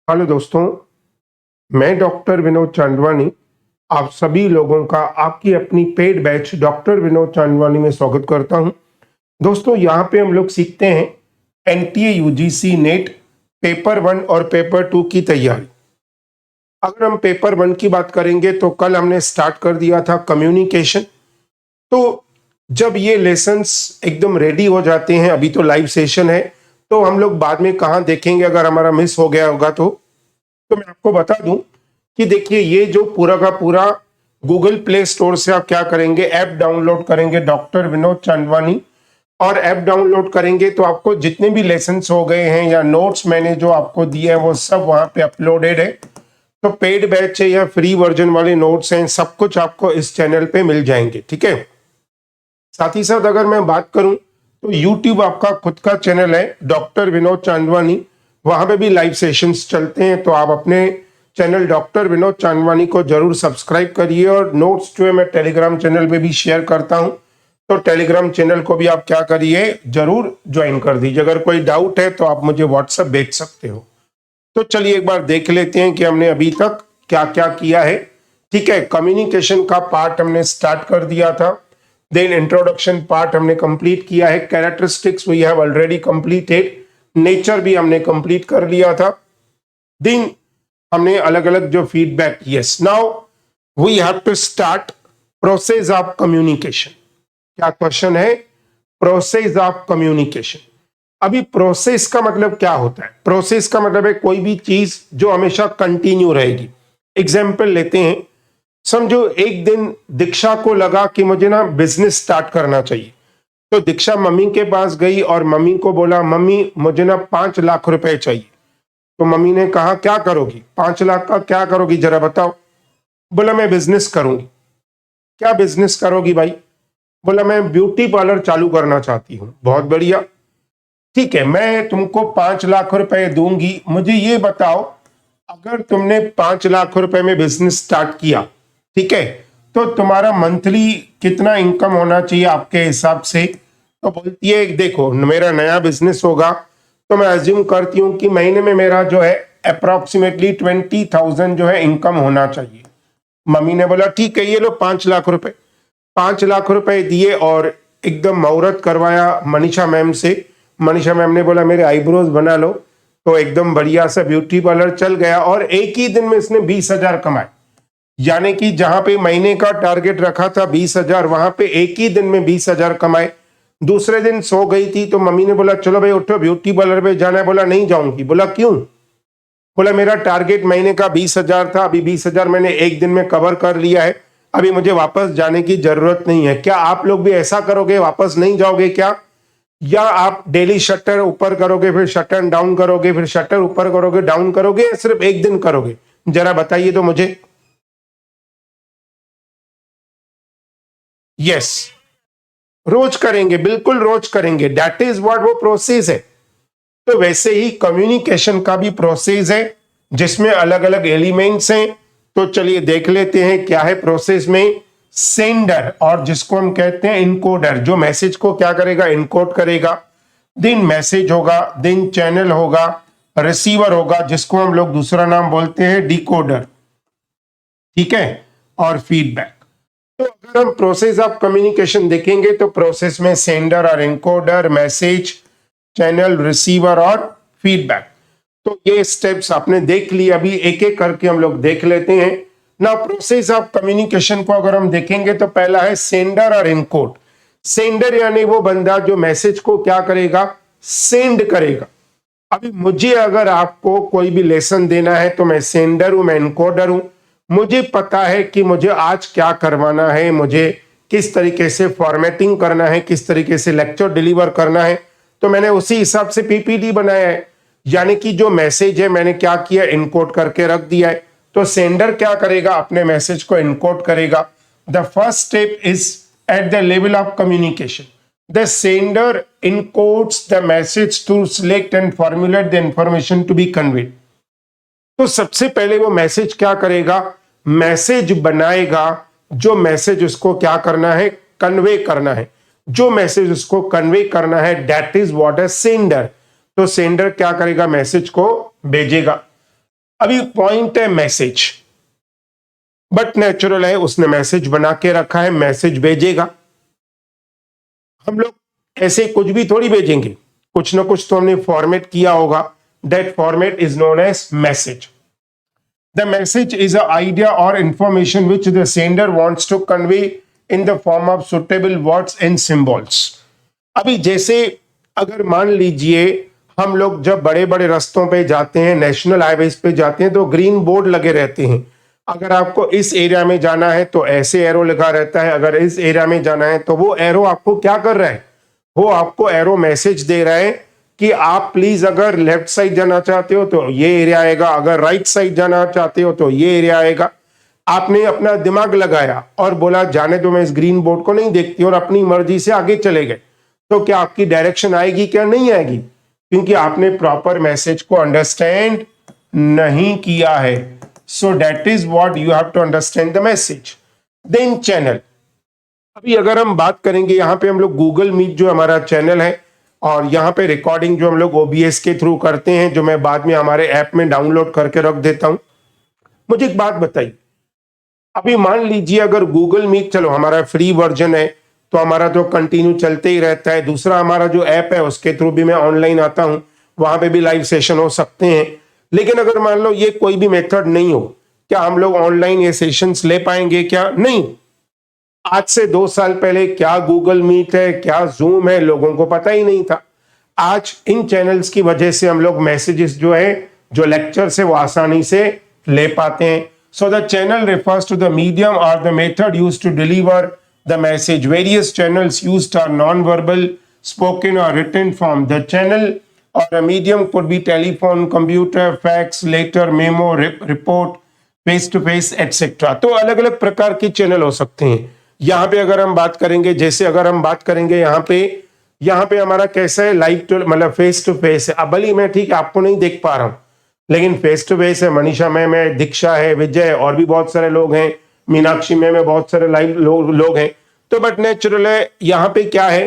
Hello दोस्तों, मैं doctor Vinod Chandwani आप सभी लोगों का आपकी अपनी paid batch doctor Vinod Chandwani में स्वागत करता हूं। दोस्तों, यहाँ पे हम लोग सीखते हैं एनटीए यूजीसी नेट पेपर 1 और पेपर 2 की तैयारी। अगर हम पेपर 1 की बात करेंगे तो कल हमने स्टार्ट कर दिया था कम्युनिकेशन। तो जब ये लेसन्स एकदम रेडी हो जाते हैं, अभी तो लाइव सेशन है, तो हम लोग बाद में कहाँ देखेंगे अगर हमारा मिस हो गया होगा तो मैं आपको बता दूं कि देखिए, ये जो पूरा का पूरा गूगल प्ले स्टोर से आप क्या करेंगे, ऐप डाउनलोड करेंगे डॉक्टर विनोद चांदवानी, और ऐप डाउनलोड करेंगे तो आपको जितने भी लेसन्स हो गए हैं या नोट्स मैंने जो आपको दिए हैं वो सब वहां पे अपलोडेड है। तो पेड बैच है या फ्री वर्जन वाले नोट्स हैं, सब कुछ आपको इस चैनल पे मिल जाएंगे। ठीक है, साथ ही साथ अगर मैं बात करूं तो YouTube आपका खुद का चैनल है डॉक्टर विनोद चांदवानी, वहां पे भी लाइव सेशंस चलते हैं। तो आप अपने चैनल डॉक्टर विनोद चांदवानी को जरूर सब्सक्राइब करिए, और नोट्स जो है मैं टेलीग्राम चैनल पे भी शेयर करता हूं, तो टेलीग्राम चैनल को भी आप क्या करिए, जरूर ज्वाइन कर दीजिए। अगर कोई डाउट है तो आप मुझे व्हाट्सएप भेज सकते हो। तो चलिए एक बार देख लेते हैं कि हमने अभी तक क्या क्या किया है। ठीक है, कम्युनिकेशन का पार्ट हमने स्टार्ट कर दिया था, देन इंट्रोडक्शन पार्ट हमने कंप्लीट किया है, characteristics we have already completed, nature भी हमने कंप्लीट कर लिया था, देन हमने अलग अलग जो feedback. Yes, now we have to start process of communication. क्या क्वेश्चन है? Process of communication. अभी प्रोसेस का मतलब क्या होता है? प्रोसेस का मतलब है कोई भी चीज जो हमेशा कंटिन्यू रहेगी। एग्जाम्पल लेते हैं, समझो एक दिन दीक्षा को लगा कि मुझे ना बिजनेस स्टार्ट करना चाहिए, तो दीक्षा मम्मी के पास गई और मम्मी को बोला, मम्मी मुझे ना 5 लाख रुपए चाहिए। तो मम्मी ने कहा, क्या करोगी? 5 लाख का क्या करोगी जरा बताओ। बोला, मैं बिजनेस करूंगी। क्या बिजनेस करोगी भाई? बोला, मैं ब्यूटी पार्लर चालू करना चाहती हूँ। बहुत बढ़िया, ठीक है, मैं तुमको 5 लाख रुपए दूंगी। मुझे ये बताओ, अगर तुमने 5 लाख रुपए में बिजनेस स्टार्ट किया, ठीक है, तो तुम्हारा मंथली कितना इनकम होना चाहिए आपके हिसाब से? तो बोलती है, देखो मेरा नया बिजनेस होगा तो मैं अज्यूम करती हूँ कि महीने में मेरा जो है अप्रोक्सीमेटली 20,000 जो है इनकम होना चाहिए। मम्मी ने बोला, ठीक है, ये लो 5 लाख रुपए। 5 लाख रुपए दिए और एकदम मुहूर्त करवाया मनीषा मैम से। मनीषा मैम ने बोला, मेरे आईब्रोज बना लो। तो एकदम बढ़िया सा ब्यूटी पार्लर चल गया और एक ही दिन में इसने 20,000 कमाए। यानी कि जहां पे महीने का टारगेट रखा था 20,000, वहां पे एक ही दिन में 20,000 कमाए। दूसरे दिन सो गई थी तो मम्मी ने बोला, चलो भाई उठो, ब्यूटी पार्लर पे जाना है। बोला, नहीं जाऊंगी। बोला, क्यों? बोला, मेरा टारगेट महीने का 20,000 था, अभी 20,000 मैंने एक दिन में कवर कर लिया है, अभी मुझे वापस जाने की जरूरत नहीं है। क्या आप लोग भी ऐसा करोगे? वापस नहीं जाओगे क्या? या आप डेली शटर ऊपर करोगे, फिर शटर डाउन करोगे, फिर शटर ऊपर करोगे, डाउन करोगे, या सिर्फ एक दिन करोगे? जरा बताइए तो मुझे। यस, रोज करेंगे, बिल्कुल रोज करेंगे। दैट इज व्हाट, वो प्रोसेस है। तो वैसे ही कम्युनिकेशन का भी प्रोसेस है जिसमें अलग अलग एलिमेंट्स हैं। तो चलिए देख लेते हैं क्या है प्रोसेस में। सेंडर, और जिसको हम कहते हैं इनकोडर, जो मैसेज को क्या करेगा, इनकोड करेगा। देन मैसेज होगा, देन चैनल होगा, रिसीवर होगा जिसको हम लोग दूसरा नाम बोलते हैं डिकोडर, ठीक है, और फीडबैक। तो अगर हम प्रोसेस ऑफ कम्युनिकेशन देखेंगे तो प्रोसेस में सेंडर और इनकोडर, मैसेज, चैनल, रिसीवर और फीडबैक। तो ये स्टेप्स आपने देख लिए, अभी एक एक करके हम लोग देख लेते हैं ना। प्रोसेस ऑफ कम्युनिकेशन को अगर हम देखेंगे तो पहला है सेंडर और इनकोड। सेंडर यानी वो बंदा जो मैसेज को क्या करेगा, सेंड करेगा। अभी मुझे अगर आपको कोई भी लेसन देना है तो मैं सेंडर हूं, मैं इनकोडर हूं। मुझे पता है कि मुझे आज क्या करवाना है, मुझे किस तरीके से फॉर्मेटिंग करना है, किस तरीके से लेक्चर डिलीवर करना है, तो मैंने उसी हिसाब से पीपीटी बनाया है। यानी कि जो मैसेज है मैंने क्या किया, इनकोड करके रख दिया है। तो सेंडर क्या करेगा, अपने मैसेज को इनकोड करेगा। The first step is at the level of communication, the sender encodes the message to select and formulate the information to be conveyed। तो सबसे पहले वो मैसेज क्या करेगा, मैसेज बनाएगा। जो मैसेज उसको क्या करना है, कन्वे करना है। जो मैसेज उसको कन्वे करना है, that is what a sender. तो सेंडर क्या करेगा, मैसेज को भेजेगा। अभी पॉइंट है मैसेज, बट नेचुरल है उसने मैसेज बना के रखा है, मैसेज भेजेगा। हम लोग ऐसे कुछ भी थोड़ी भेजेंगे, कुछ ना कुछ तो हमने फॉर्मेट किया होगा। That format is known as message. The message is an idea or information which the sender wants to convey in the form of suitable words and symbols. अभी जैसे अगर मान लीजिए हम लोग जब बड़े बड़े रास्तों पे जाते हैं, नेशनल हाईवेज पे जाते हैं, तो ग्रीन बोर्ड लगे रहते हैं। अगर आपको इस एरिया में जाना है तो ऐसे एरो लगा रहता है, अगर इस एरिया में जाना है तो वो एरो आपको क्या कर रहा है, वो आपको एरो मैसेज दे रहा है कि आप प्लीज अगर लेफ्ट साइड जाना चाहते हो तो ये एरिया आएगा, अगर राइट साइड जाना चाहते हो तो ये एरिया आएगा। आपने अपना दिमाग लगाया और बोला जाने दो, मैं इस ग्रीन बोर्ड को नहीं देखती, और अपनी मर्जी से आगे चले गए, तो क्या आपकी डायरेक्शन आएगी, क्या नहीं आएगी? क्योंकि आपने प्रॉपर मैसेज को अंडरस्टैंड नहीं किया है। So that is what you have to understand the message. Then channel. अभी अगर हम बात करेंगे, यहाँ पे हम लोग गूगल मीट जो हमारा चैनल है, और यहाँ पे रिकॉर्डिंग जो हम लोग ओबीएस के थ्रू करते हैं, जो मैं बाद में हमारे ऐप में डाउनलोड करके रख देता हूं। मुझे एक बात बताइए, अभी मान लीजिए अगर गूगल मीट, चलो हमारा फ्री वर्जन है तो हमारा तो कंटिन्यू चलते ही रहता है, दूसरा हमारा जो ऐप है उसके थ्रू भी मैं ऑनलाइन आता हूं, वहां पे भी लाइव सेशन हो सकते हैं। लेकिन अगर मान लो ये कोई भी मेथड नहीं हो, क्या हम लोग ऑनलाइन ये सेशंस ले पाएंगे? क्या नहीं। आज से 2 साल पहले क्या गूगल मीट है, क्या जूम है, लोगों को पता ही नहीं था। आज इन चैनल्स की वजह से हम लोग मैसेजेस जो है, जो लेक्चर्स है, वो आसानी से ले पाते हैं। So the channel refers to the medium और the method used to deliver the message. Various channels used are non verbal, spoken और रिटन फॉर्म। द चैनल और medium could be telephone, computer, fax, letter, memo, report, face to face etcetera. तो अलग अलग प्रकार के channel हो सकते हैं। यहाँ पे अगर हम बात करेंगे, जैसे अगर हम बात करेंगे यहाँ पे हमारा कैसा है, लाइव टू मतलब फेस टू फेस है। अब भली मैं ठीक है आपको नहीं देख पा रहा हूँ, लेकिन फेस टू फेस है। मनीषा मैम है, दीक्षा है, विजय, और भी बहुत सारे लोग हैं, मीनाक्षी मैम है, बहुत सारे लाइव लोग हैं। तो बट नेचुरल है, यहाँ पे क्या है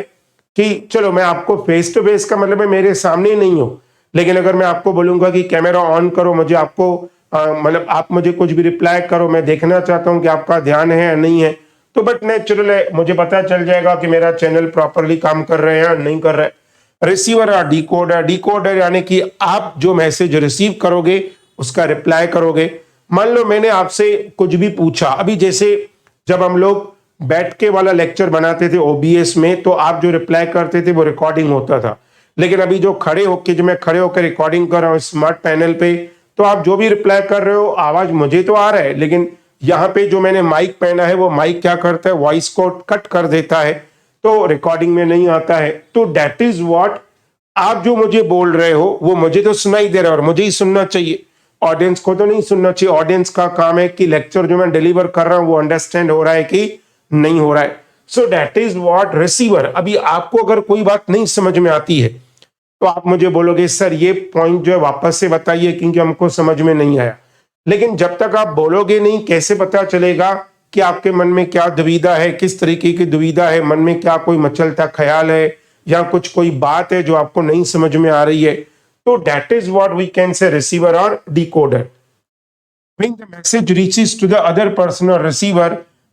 कि चलो मैं आपको फेस टू फेस का मतलब है मेरे सामने नहीं हो, लेकिन अगर मैं आपको बोलूंगा कि कैमरा ऑन करो, मुझे आपको मतलब आप मुझे कुछ भी रिप्लाई करो, मैं देखना चाहता हूं कि आपका ध्यान है या नहीं है, तो बट नेचुरल है मुझे पता चल जाएगा कि मेरा चैनल प्रॉपरली काम कर रहे हैं या नहीं कर रहे हैं। रिसीवर और डिकोडर। डिकोडर यानी कि आप जो मैसेज रिसीव करोगे उसका रिप्लाई करोगे। मान लो मैंने आपसे कुछ भी पूछा, अभी जैसे जब हम लोग बैठ के वाला लेक्चर बनाते थे ओबीएस में, तो आप जो रिप्लाई करते थे वो रिकॉर्डिंग होता था। लेकिन अभी जो खड़े होके, जो मैं खड़े होकर रिकॉर्डिंग कर रहा हूँ स्मार्ट पैनल पे, तो आप जो भी रिप्लाई कर रहे हो आवाज मुझे तो आ रहा है, लेकिन यहाँ पे जो मैंने माइक पहना है वो माइक क्या करता है, वॉइस को कट कर देता है, तो रिकॉर्डिंग में नहीं आता है। तो दैट इज व्हाट, आप जो मुझे बोल रहे हो वो मुझे तो सुनाई दे रहा है और मुझे ही सुनना चाहिए, ऑडियंस को तो नहीं सुनना चाहिए। ऑडियंस का काम है कि लेक्चर जो मैं डिलीवर कर रहा हूं वो अंडरस्टैंड हो रहा है कि नहीं हो रहा है। So that is what receiver. अभी आपको अगर कोई बात नहीं समझ में आती है तो आप मुझे बोलोगे सर ये पॉइंट जो है वापस से बताइए क्योंकि हमको समझ में नहीं आया। लेकिन जब तक आप बोलोगे नहीं, कैसे पता चलेगा कि आपके मन में क्या दुविधा है, किस तरीके की दुविधा है, मन में क्या कोई मचलता ख्याल है या कुछ कोई बात है जो आपको नहीं समझ में आ रही है। तो that is what we can say receiver और decoder. When the message reaches to the other person or receiver,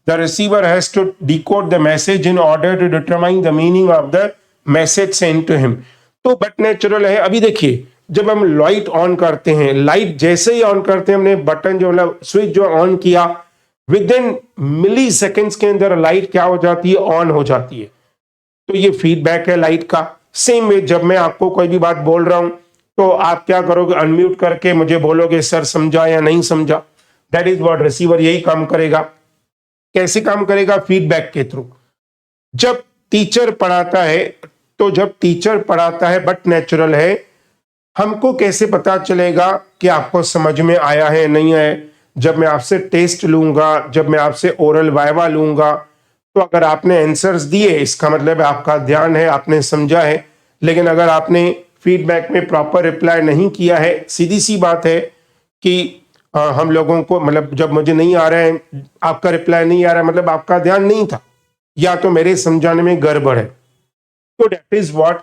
the receiver has to decode the message in order to determine the meaning of the message sent to him. तो but natural है। अभी देखिए जब हम light on करते हैं, light जैसे ही on करते हैं, हमने बटन जो मतलब स्विच जो ऑन किया, विद इन मिली सेकेंड्स के अंदर लाइट क्या हो जाती है, ऑन हो जाती है। तो ये फीडबैक है लाइट का। सेम वे जब मैं आपको कोई भी बात बोल रहा हूं तो आप क्या करोगे, अनम्यूट करके मुझे बोलोगे सर समझा या नहीं समझा। दैट इज व्हाट रिसीवर यही काम करेगा। कैसे काम करेगा, फीडबैक के थ्रू। जब टीचर पढ़ाता है, तो जब टीचर पढ़ाता है बट नेचुरल है, हमको कैसे पता चलेगा कि आपको समझ में आया है नहीं है। जब मैं आपसे टेस्ट लूंगा, जब मैं आपसे ओरल वाइवा लूंगा, तो अगर आपने आंसर्स दिए इसका मतलब आपका ध्यान है, आपने समझा है। लेकिन अगर आपने फीडबैक में प्रॉपर रिप्लाई नहीं किया है, सीधी सी बात है कि हम लोगों को मतलब जब मुझे नहीं आ रहा है, आपका रिप्लाई नहीं आ रहा है, मतलब आपका ध्यान नहीं था या तो मेरे समझाने में गड़बड़ है। तो that is what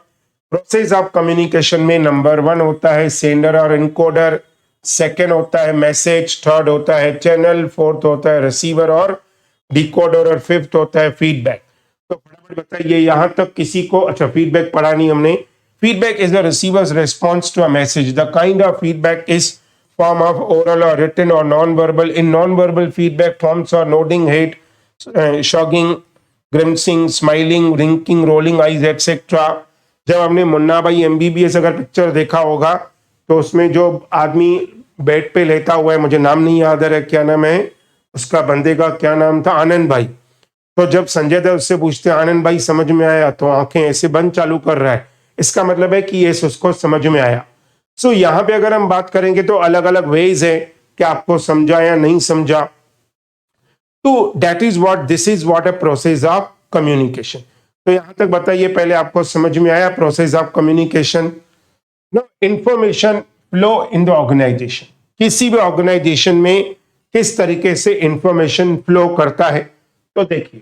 process of communication में नंबर 1 होता है सेंडर और इनकोडर। सेकेंड होता है मैसेज, थर्ड होता है चैनल, फोर्थ होता है रिसीवर और डिकोडर और फिफ्थ होता है फीडबैक। तो फटाफट बताइए यहां तक किसी को, अच्छा फीडबैक पढ़ा नहीं हमने। Feedback is the receiver's response to a message. The kind of feedback is form of oral or written or non-verbal. In non-verbal feedback forms are nodding head, shrugging, grimacing, smiling, winking, rolling eyes, etc. जब हमने मुन्ना भाई MBBS अगर picture देखा होगा तो उसमें जो आदमी बेड पे लेटा हुआ है, मुझे नाम नहीं याद है, क्या नाम है उसका, बंदे का क्या नाम था, आनंद भाई। तो जब संजय दत्त उससे पूछते हैं आनंद भाई समझ में आया, तो आंखें ऐसे बंद चालू कर रहा है, इसका मतलब है कि ये उसको समझ में आया। सो यहां पे अगर हम बात करेंगे तो अलग अलग वेज है कि आपको समझा या नहीं समझा। तो that is what, this is what a process of communication. तो यहां तक बताइए पहले आपको समझ में आया process of communication. No, information flow in the organization. किसी भी ऑर्गेनाइजेशन में किस तरीके से इंफॉर्मेशन फ्लो करता है। तो देखिए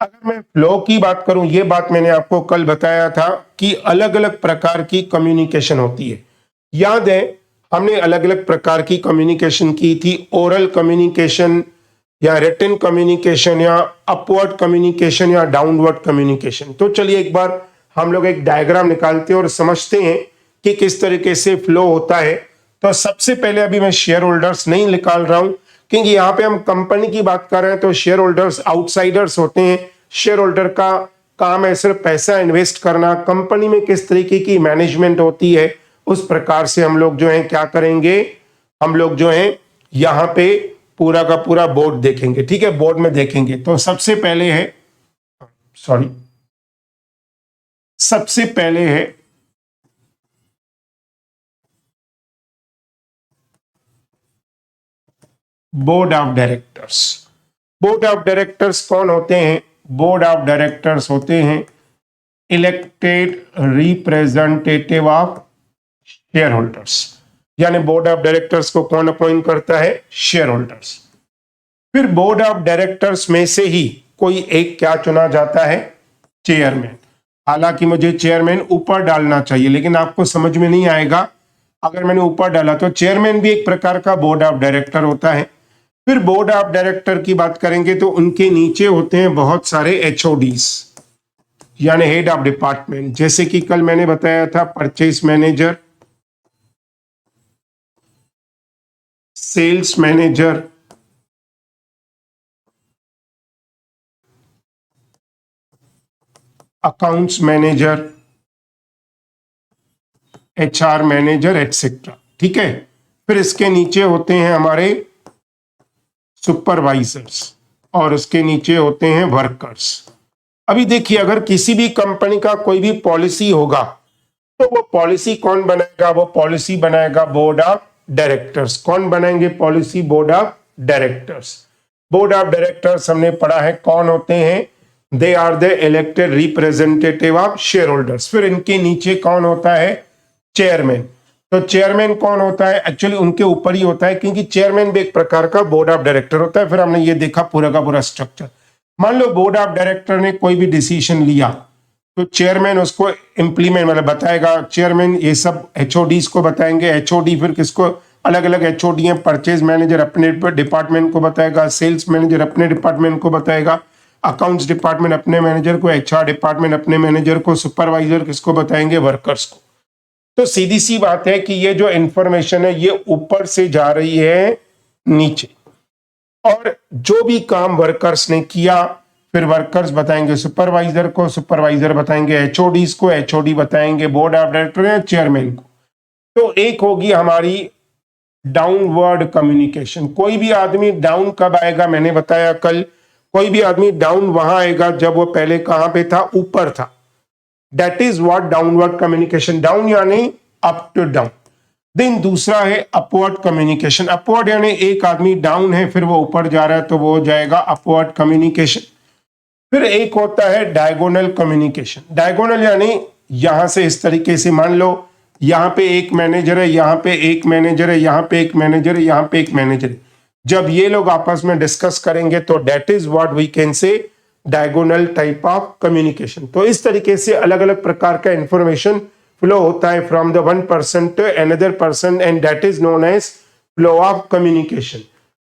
अगर मैं फ्लो की बात करूं, ये बात मैंने आपको कल बताया था कि अलग अलग प्रकार की कम्युनिकेशन होती है। याद है हमने अलग अलग प्रकार की कम्युनिकेशन की थी, ओरल कम्युनिकेशन या रिटन कम्युनिकेशन या अपवर्ड कम्युनिकेशन या डाउनवर्ड कम्युनिकेशन। तो चलिए एक बार हम लोग एक डायग्राम निकालते हैं और समझते हैं कि किस तरीके से फ्लो होता है। तो सबसे पहले अभी मैं शेयर होल्डर्स नहीं निकाल रहा हूं क्योंकि यहाँ पे हम कंपनी की बात कर रहे हैं, तो शेयर होल्डर्स आउटसाइडर्स होते हैं। शेयर होल्डर का काम है सिर्फ पैसा इन्वेस्ट करना। कंपनी में किस तरीके की मैनेजमेंट होती है उस प्रकार से हम लोग जो है क्या करेंगे, हम लोग जो है यहां पे पूरा का पूरा बोर्ड देखेंगे। ठीक है, बोर्ड में देखेंगे तो सबसे पहले है, सॉरी, सबसे पहले है board of directors. Board of directors कौन होते हैं? बोर्ड ऑफ डायरेक्टर्स होते हैं elected representative of share holders. यानी बोर्ड ऑफ डायरेक्टर्स को कौन अपॉइंट करता है? Share holders. फिर बोर्ड ऑफ डायरेक्टर्स में से ही कोई एक क्या चुना जाता है? चेयरमैन। हालांकि मुझे चेयरमैन ऊपर डालना चाहिए लेकिन आपको समझ में नहीं आएगा अगर मैंने ऊपर डाला। तो चेयरमैन भी एक प्रकार का बोर्ड ऑफ डायरेक्टर होता है। फिर बोर्ड ऑफ डायरेक्टर की बात करेंगे तो उनके नीचे होते हैं बहुत सारे एचओडीज यानी हेड ऑफ डिपार्टमेंट। जैसे कि कल मैंने बताया था purchase manager, sales manager, accounts manager, HR manager etcetera. ठीक है, फिर इसके नीचे होते हैं हमारे सुपरवाइजर्स और उसके नीचे होते हैं वर्कर्स। अभी देखिए अगर किसी भी कंपनी का कोई भी पॉलिसी होगा तो वो पॉलिसी कौन बनाएगा? वो पॉलिसी बनाएगा बोर्ड ऑफ डायरेक्टर्स। कौन बनाएंगे policy? Board of directors. Board of directors हमने पढ़ा है कौन होते हैं? They are the elected representative of shareholders. फिर इनके नीचे कौन होता है? चेयरमैन। तो चेयरमैन कौन होता है? एक्चुअली उनके ऊपर ही होता है क्योंकि चेयरमैन भी एक प्रकार का बोर्ड ऑफ डायरेक्टर होता है। फिर हमने ये देखा पूरा का पूरा स्ट्रक्चर। मान लो बोर्ड ऑफ डायरेक्टर ने कोई भी डिसीजन लिया तो चेयरमैन उसको इंप्लीमेंट मतलब बताएगा। चेयरमैन ये सब एचओडीज को बताएंगे। एचओडी फिर किसको? अलग अलग एचओडी हैं। परचेज मैनेजर अपने डिपार्टमेंट को बताएगा, सेल्स मैनेजर अपने डिपार्टमेंट को बताएगा, अकाउंट्स डिपार्टमेंट अपने मैनेजर को, एचआर डिपार्टमेंट अपने मैनेजर को, सुपरवाइजर किसको बताएंगे? वर्कर्स को। तो सीधी सी बात है कि ये जो इंफॉर्मेशन है ये ऊपर से जा रही है नीचे, और जो भी काम वर्कर्स ने किया फिर वर्कर्स बताएंगे सुपरवाइजर को, सुपरवाइजर बताएंगे एचओडीज को, एचओडी बताएंगे बोर्ड ऑफ डायरेक्टर या चेयरमैन को। तो एक होगी हमारी डाउनवर्ड कम्युनिकेशन। कोई भी आदमी डाउन कब आएगा? मैंने बताया कल, कोई भी आदमी डाउन वहां आएगा जब वो पहले कहां पे था? ऊपर था। That is what downward communication. Down यानी अप टू डाउन। देन दूसरा है अपवर्ड कम्युनिकेशन। अपवर्ड यानी एक आदमी डाउन है फिर वो ऊपर जा रहा है तो वो हो जाएगा अपवर्ड कम्युनिकेशन। फिर एक होता है डायगोनल कम्युनिकेशन। डायगोनल यानी यहां से इस तरीके से, मान लो यहां पे एक मैनेजर है, यहां पे एक मैनेजर है, यहां पे एक मैनेजर है, यहां पे एक मैनेजर है। जब ये लोग आपस में डिस्कस करेंगे तो that is what we can say diagonal type of communication. तो इस तरीके से अलग अलग प्रकार का इंफॉर्मेशन फ्लो होता है from the one person to another person and that is known as flow of communication.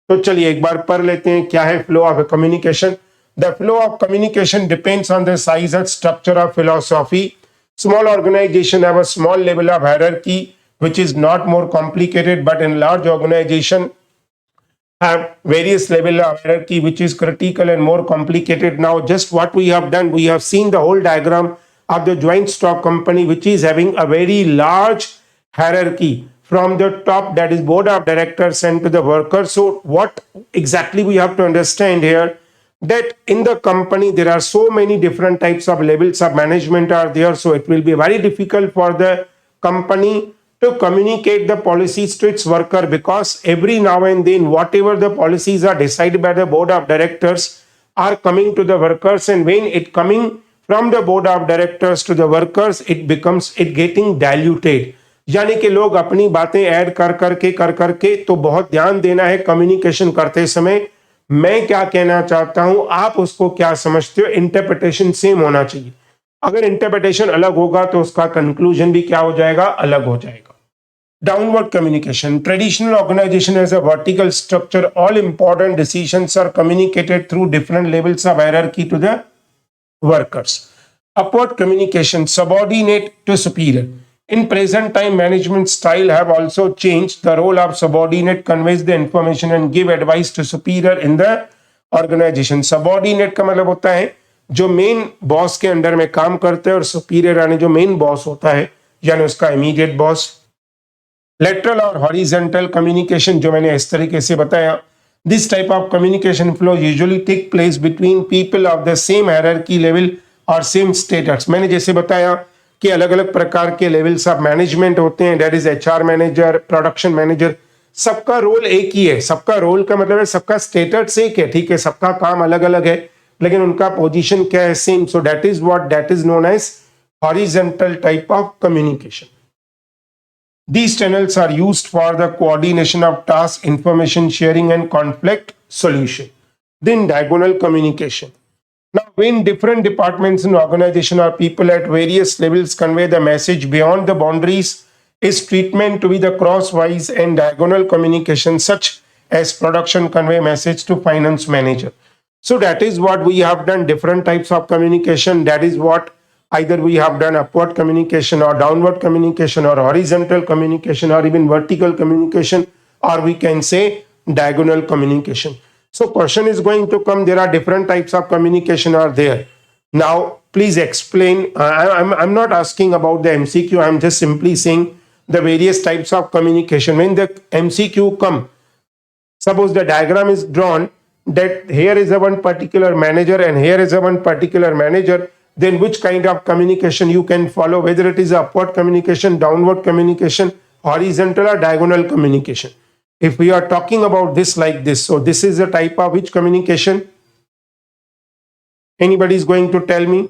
तो चलिए एक बार पढ़ लेते हैं क्या है flow of communication. The flow of communication depends on the size and structure of philosophy. Small organization have a small level of hierarchy which is not more complicated, but in large organization have various level of hierarchy which is critical and more complicated. Now just what we have done, we have seen the whole diagram of the joint stock company which is having a very large hierarchy from the top, that is board of directors, and to the workers. So what exactly we have to understand here, that in the company there are so many different types of levels of management are there, so it will be very difficult for the company to communicate the policies to its worker, because every now and then whatever the policies are decided by the board of directors are coming to the workers, and when it coming from the board of directors to the workers, it getting diluted. यानी कि लोग अपनी बातें add कर करके तो बहुत ध्यान देना है कम्युनिकेशन करते समय। मैं क्या कहना चाहता हूं, आप उसको क्या समझते हो, इंटरप्रिटेशन सेम होना चाहिए। अगर इंटरप्रिटेशन अलग होगा तो उसका कंक्लूजन भी क्या हो जाएगा, अलग हो जाएगा। Downward communication. Traditional organization has a vertical structure. All important decisions are communicated through different levels of hierarchy to the workers. Upward communication, subordinate to superior. In present time, management style have also changed. The role of subordinate conveys the information and give advice to superior in the organization. Subordinate का मतलब होता है जो main boss के under में काम करते हैं, और सुपीरियर यानी जो मेन बॉस होता है यानी उसका इमीडिएट बॉस। लेटरल और हॉरिजॉन्टल कम्युनिकेशन जो मैंने इस तरीके से बताया, this type of communication flow usually take place between people of the same hierarchy level और सेम स्टेटस। मैंने जैसे बताया कि अलग अलग प्रकार के लेवल्स ऑफ मैनेजमेंट होते हैं, that is HR manager, production manager, सबका रोल एक ही है। सबका रोल का मतलब है सबका स्टेटस एक है, ठीक है, सबका काम अलग अलग है लेकिन उनका पोजीशन क्या है, same. So that is known as horizontal type of communication. These channels are used for the coordination of task, information sharing, and conflict solution. Then diagonal communication. Now, when different departments in organization or people at various levels convey the message beyond the boundaries, is treatment to be the crosswise and diagonal communication, such as production convey message to finance manager. So that is what we have done, different types of communication. That is what either we have done upward communication or downward communication or horizontal communication or even vertical communication, or we can say diagonal communication. So question is going to come, there are different types of communication are there. Now please explain. I'm not asking about the MCQ, I'm just simply saying the various types of communication. When the MCQ come, suppose the diagram is drawn that here is a one particular manager and here is a one particular manager, then which kind of communication you can follow, whether it is upward communication, downward communication, horizontal or diagonal communication. If we are talking about this like this, so this is a type of which communication? Anybody is going to tell me?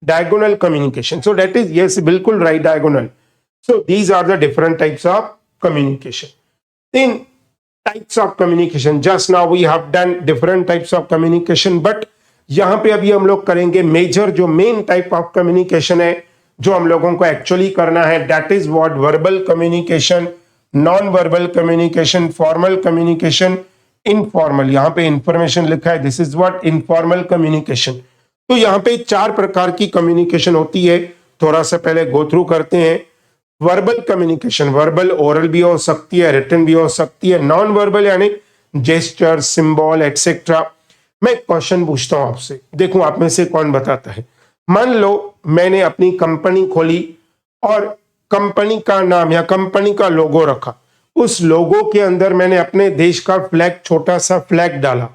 Diagonal communication. So that is, yes, bilkul right, diagonal. So these are the different types of communication. Then types of communication. Just now we have done different types of communication, but यहाँ पे अभी हम लोग करेंगे major जो main type of communication है जो हम लोगों को एक्चुअली करना है, that is what verbal communication, non verbal communication, formal communication, informal. यहाँ पे इंफॉर्मेशन लिखा है, this is what informal communication. तो यहाँ पे 4 प्रकार की कम्युनिकेशन होती है, थोड़ा सा पहले गो थ्रू करते हैं। वर्बल कम्युनिकेशन, वर्बल ओरल भी हो सकती है, रिटन भी हो सकती है। नॉन वर्बल यानी जेस्चर, सिंबल एक्सेट्रा। मैं क्वेश्चन पूछता हूं आपसे, देखूं आप में से कौन बताता है। मान लो मैंने अपनी कंपनी खोली और कंपनी का नाम या कंपनी का लोगो रखा, उस लोगो के अंदर मैंने अपने देश का फ्लैग, छोटा सा फ्लैग डाला,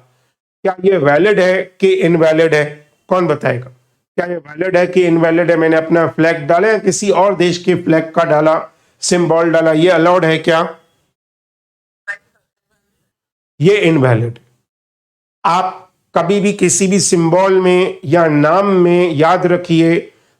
क्या ये वैलिड है कि इनवैलिड है? कौन बताएगा, क्या ये वैलिड है कि इनवैलिड है? मैंने अपना फ्लैग डाला या किसी और देश के फ्लैग का डाला, सिंबल डाला, ये अलाउड है क्या? ये इनवैलिड। आप कभी भी किसी भी सिंबल में या नाम में याद रखिए,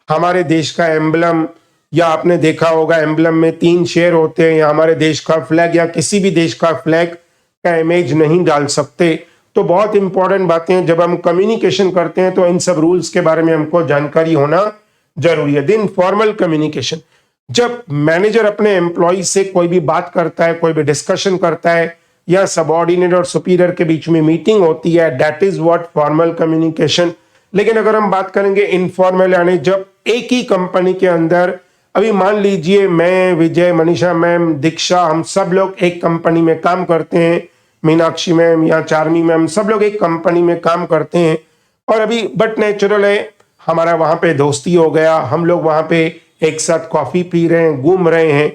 हमारे देश का एम्बलम, या आपने देखा होगा एम्बलम में 3 शेर होते हैं, या हमारे देश का फ्लैग या किसी भी देश का फ्लैग का इमेज नहीं डाल सकते। तो बहुत इंपॉर्टेंट बातें हैं, जब हम कम्युनिकेशन करते हैं तो इन सब रूल्स के बारे में हमको जानकारी होना जरूरी है। देन फॉर्मल कम्युनिकेशन, जब मैनेजर अपने एम्प्लॉय से कोई भी बात करता है, कोई भी डिस्कशन करता है, या सबऑर्डिनेट और सुपीरियर के बीच में मीटिंग होती है, that is what formal communication. लेकिन अगर हम बात करेंगे इनफॉर्मल, यानी जब एक ही कंपनी के अंदर, अभी मान लीजिए मैं, विजय, मनीषा मैम, दीक्षा, हम सब लोग एक कंपनी में काम करते हैं, मीनाक्षी मैम या चार्मी मैम, सब लोग एक कंपनी में काम करते हैं, और अभी बट नेचुरल है हमारा वहां पे दोस्ती हो गया, हम लोग वहां पे एक साथ कॉफी पी रहे हैं, घूम रहे हैं,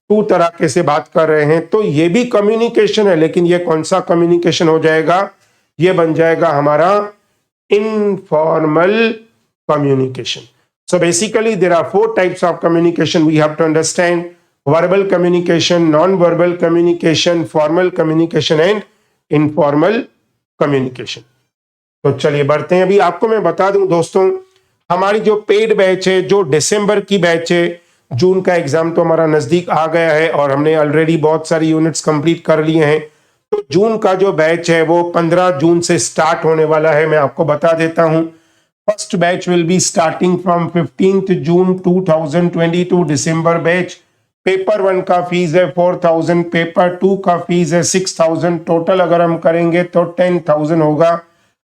तू तरीके से बात कर रहे हैं, तो ये भी कम्युनिकेशन है। लेकिन ये कौन सा कम्युनिकेशन हो जाएगा? ये बन जाएगा हमारा informal communication. So basically there are 4 types of communication we have to understand: verbal communication, non-verbal communication, formal communication and informal communication. तो चलिए बढ़ते हैं। अभी आपको मैं बता दूं दोस्तों, हमारी जो पेड बैच है, जो दिसंबर की बैच है, जून का एग्जाम तो हमारा नजदीक आ गया है और हमने ऑलरेडी बहुत सारी यूनिट्स कंप्लीट कर लिए हैं। तो जून का जो बैच है वो 15 जून से स्टार्ट होने वाला है। मैं आपको बता देता हूं, first batch will be starting from 15 June 2022 December batch. Paper 1 का फीस है 4000, पेपर 2 का फीस है 6000, टोटल अगर हम करेंगे तो 10,000 होगा,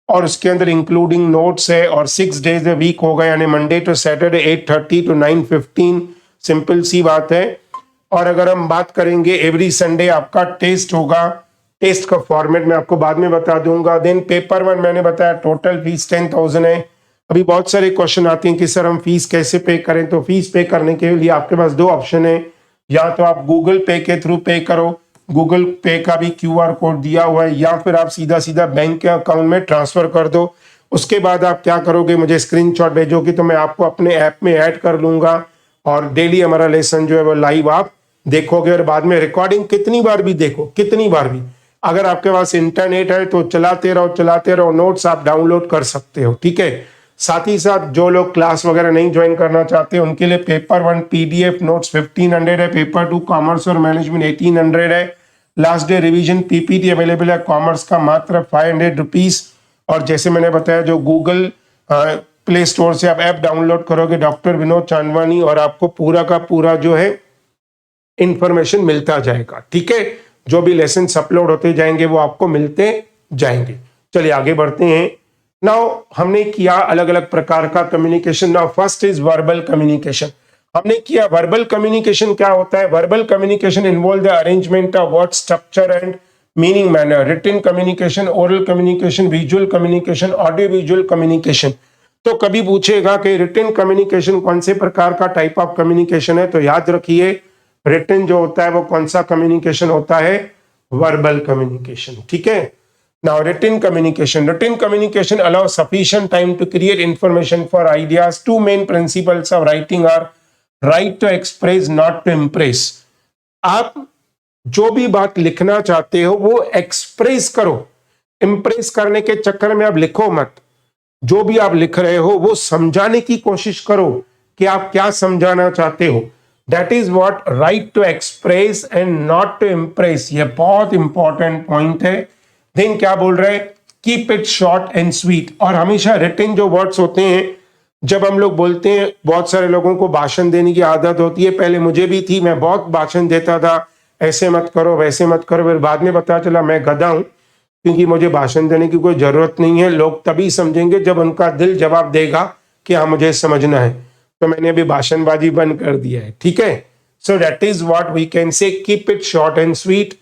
और उसके अंदर इंक्लूडिंग नोट्स है, और 6 डेज ए वीक होगा, यानी Monday to Saturday 8:30 to 9:15, simple सी बात है। और अगर हम बात करेंगे एवरी संडे आपका टेस्ट होगा, टेस्ट का फॉर्मेट मैं आपको बाद में बता दूंगा। देन पेपर 1 मैंने बताया टोटल फीस 10,000 है। अभी बहुत सारे क्वेश्चन आते हैं कि सर हम फीस कैसे पे करें, तो फीस पे करने के लिए आपके पास 2 ऑप्शन है, या तो आप गूगल पे के थ्रू पे करो, गूगल पे का भी QR कोड दिया हुआ है, या फिर आप सीधा सीधा बैंक के अकाउंट में ट्रांसफर कर दो। उसके बाद आप क्या करोगे, मुझे स्क्रीनशॉट भेजोगे तो मैं आपको अपने ऐप में ऐड कर लूंगा, और डेली हमारा लेसन जो है वो लाइव आप देखोगे, और बाद में रिकॉर्डिंग कितनी बार भी देखो, कितनी बार भी। अगर आपके पास इंटरनेट है तो चलाते रहो, नोट्स आप डाउनलोड कर सकते हो, ठीक है। साथ ही साथ जो लोग क्लास वगैरह नहीं ज्वाइन करना चाहते उनके लिए पेपर 1 PDF नोट्स 1500 है, पेपर 2 कॉमर्स और मैनेजमेंट 1800 है। Last day revision PPT available है कॉमर्स का मात्र 500 रुपीज। और जैसे मैंने बताया, जो गूगल प्ले स्टोर से आप ऐप डाउनलोड करोगे डॉक्टर विनोद चांदवानी, और आपको पूरा का पूरा जो है इंफॉर्मेशन मिलता जाएगा, ठीक है। जो भी लेसन अपलोड होते जाएंगे वो आपको मिलते जाएंगे। चलिए आगे बढ़ते हैं। नाउ हमने किया अलग अलग प्रकार का communication. Now first is verbal communication. हमने किया वर्बल कम्युनिकेशन क्या होता है। Verbal communication involve the arrangement of word structure and meaning manner. Written communication, oral communication, visual communication, audio visual communication. तो कभी पूछेगा कि रिटन कम्युनिकेशन कौन से प्रकार का टाइप ऑफ कम्युनिकेशन है, तो याद रखिए रिटन जो होता है वो कौन सा कम्युनिकेशन होता है, वर्बल कम्युनिकेशन, ठीक है। Now written communication allows sufficient time to create information for ideas. Two main principles of writing are right to express, not to impress. आप जो भी बात लिखना चाहते हो वो एक्सप्रेस करो, इंप्रेस करने के चक्कर में आप लिखो मत। जो भी आप लिख रहे हो वो समझाने की कोशिश करो कि आप क्या समझाना चाहते हो। That is what write to express and not to impress. ये बहुत इंपॉर्टेंट पॉइंट है। देन क्या बोल रहे हैं, keep it short and sweet. और हमेशा रिटन जो वर्ड्स होते हैं, जब हम लोग बोलते हैं, बहुत सारे लोगों को भाषण देने की आदत होती है, पहले मुझे भी थी, मैं बहुत भाषण देता था, ऐसे मत करो वैसे मत करो, फिर बाद में पता चला मैं गधा हूं, क्योंकि मुझे भाषण देने की कोई जरूरत नहीं है। लोग तभी समझेंगे जब उनका दिल जवाब देगा कि हाँ मुझे समझना है। तो मैंने अभी भाषणबाजी बंद कर दिया है, ठीक है। So that is what we can say, keep it short and sweet.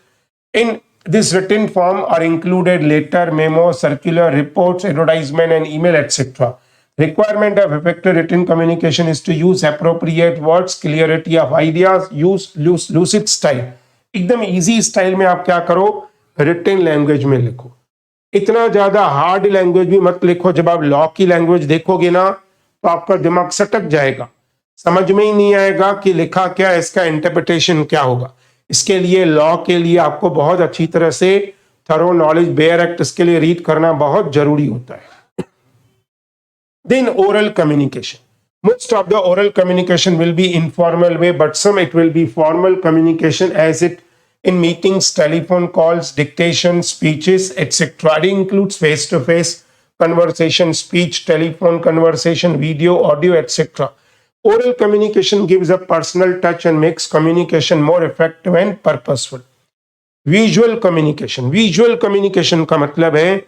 In this written form are included letter, memo, circular, reports, advertisement and email etc. Requirement of effective written communication is to use appropriate words, clarity of ideas, use lucid style. एकदम easy style में आप क्या करो, written language में लिखो। इतना ज्यादा hard language भी मत लिखो। जब आप लॉ की लैंग्वेज देखोगे ना तो आपका दिमाग सटक जाएगा, समझ में ही नहीं आएगा कि लिखा क्या है, इसका इंटरप्रिटेशन क्या होगा। इसके लिए लॉ के लिए आपको बहुत अच्छी तरह से थरो नॉलेज, बेयर एक्ट, इसके लिए रीड करना बहुत जरूरी होता है। Then oral communication. Most of the oral communication will be informal way, but some it will be formal communication as it in meetings, telephone calls, dictation, speeches, etc. It includes face-to-face conversation, speech, telephone conversation, video, audio, etc. Oral communication gives a personal touch and makes communication more effective and purposeful. Visual communication का मतलब है,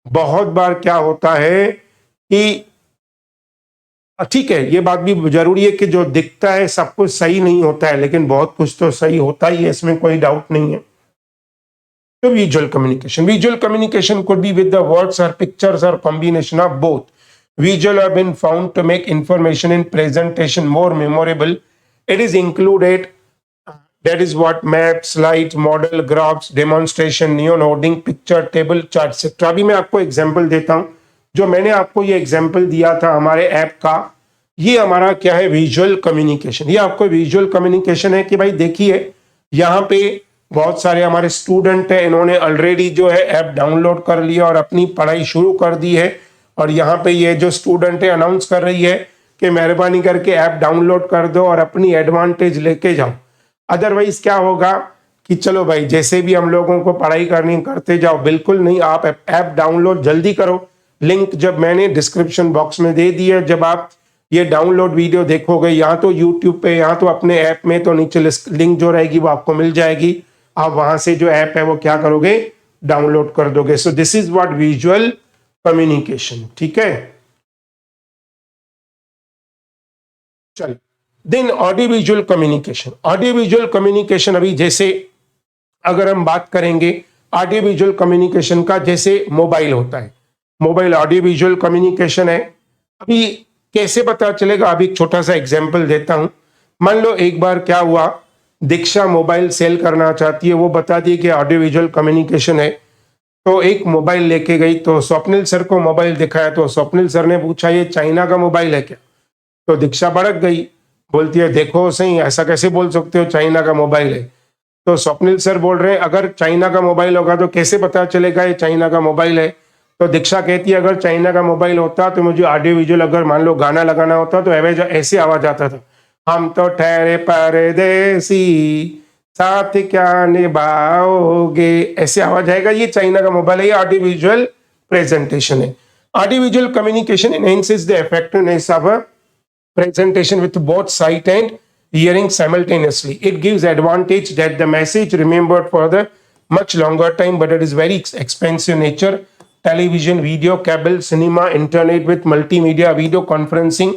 बहुत बार क्या होता है कि ठीक है, ये बात भी जरूरी है कि जो दिखता है सब कुछ सही नहीं होता है, लेकिन बहुत कुछ तो सही होता ही है, इसमें कोई डाउट नहीं है. तो visual communication could be with the words or pictures or combination of both. Visual have been found to make information in presentation more memorable. It is included, that is what, maps, slides, model, graphs, demonstration, neon hoarding, picture, table, chart, etc. अभी मैं आपको example देता हूं. जो मैंने आपको ये example दिया था हमारे ऐप का, ये हमारा क्या है, विजुअल कम्युनिकेशन. ये आपको विजुअल कम्युनिकेशन है कि भाई देखिए, यहाँ पे बहुत सारे हमारे स्टूडेंट हैं, इन्होंने ऑलरेडी जो है ऐप डाउनलोड कर लिया और अपनी पढ़ाई शुरू कर दी है. और यहाँ पे ये जो स्टूडेंट है अनाउंस कर रही है कि मेहरबानी करके ऐप डाउनलोड कर दो और अपनी एडवांटेज लेके जाओ. अदरवाइज क्या होगा कि चलो भाई जैसे भी हम लोगों को पढ़ाई करनी करते जाओ. बिल्कुल नहीं, आप ऐप डाउनलोड जल्दी करो. लिंक जब मैंने डिस्क्रिप्शन बॉक्स में दे दी है, जब आप ये डाउनलोड वीडियो देखोगे, यहाँ तो यूट्यूब पे, यहाँ तो अपने ऐप में, तो नीचे लिंक जो रहेगी वो आपको मिल जाएगी. आप वहां से जो ऐप है वो क्या करोगे, डाउनलोड कर दोगे. So this is what visual communication. ठीक है, चलिए. Then audio visual communication. अभी जैसे अगर हम बात करेंगे ऑडियो विजुअल कम्युनिकेशन का, जैसे मोबाइल होता है, मोबाइल ऑडियो विजुअल कम्युनिकेशन है. अभी कैसे पता चलेगा, अभी एक छोटा सा एग्जांपल देता हूं. मान लो एक बार क्या हुआ, दीक्षा मोबाइल सेल करना चाहती है, वो बताती है कि ऑडियो विजुअल कम्युनिकेशन है. तो एक मोबाइल लेके गई, तो स्वप्निल सर को मोबाइल दिखाया, तो स्वप्निल सर ने पूछा ये चाइना का मोबाइल है क्या. तो दीक्षा भड़क गई, बोलती है देखो सही, ऐसा कैसे बोल सकते हो, चाइना का मोबाइल है. तो स्वप्निल सर बोल रहे हैं अगर चाइना का मोबाइल होगा तो कैसे पता चलेगा ये चाइना का मोबाइल है. तो दीक्षा कहती है अगर चाइना का मोबाइल होता तो मुझे ऑडियो विजुअल, अगर मान लो गाना लगाना होता तो ऐसे आवाज आता था, हम तो ठहरे परदेसी साथ क्या निभाओगे, ऐसे आवाज आएगा. ये चाइना का मोबाइल है, ये ऑडियो विजुअल प्रेजेंटेशन है. Audio visual communication enhances the effectiveness of a presentation with both sight and hearing simultaneously. It gives advantage that the message remembered for the much longer time, but it is very expensive nature. Television, video, cable, cinema, internet with multimedia, video conferencing.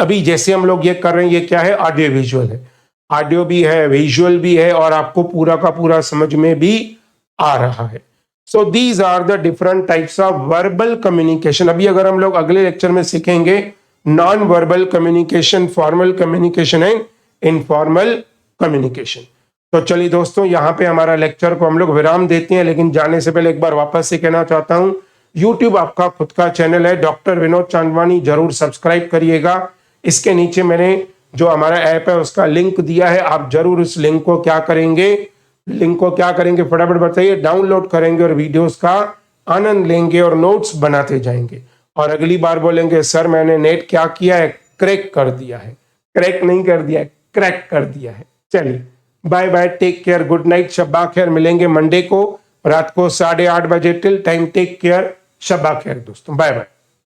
अभी जैसे हम लोग ये कर रहे हैं, ये क्या है, ऑडियो विजुअल है. ऑडियो भी है, विजुअल भी है, और आपको पूरा का पूरा समझ में भी आ रहा है. So these are the different types of verbal communication. अभी अगर हम लोग अगले लेक्चर में सीखेंगे non verbal communication, formal communication and informal communication. तो चलिए दोस्तों, यहाँ पे हमारा लेक्चर को हम लोग विराम देते हैं, लेकिन जाने से पहले एक बार वापस से कहना चाहता हूँ, यूट्यूब आपका खुद का चैनल है, डॉक्टर विनोद चांदवानी, जरूर सब्सक्राइब करिएगा. इसके नीचे मैंने जो हमारा ऐप है उसका लिंक दिया है, आप जरूर उस लिंक को क्या करेंगे, फटाफट बताइए, डाउनलोड करेंगे और वीडियोस का आनंद लेंगे और नोट्स बनाते जाएंगे. और अगली बार बोलेंगे सर मैंने नेट क्या किया है, क्रैक कर दिया है. क्रैक नहीं कर दिया है, क्रैक कर दिया है. चलिए, bye bye, take care, good night, शब्बा खैर. मिलेंगे मंडे को रात को 8:30 बजे. टिल टाइम टेक केयर, शब्बा खैर दोस्तों, बाय बाय.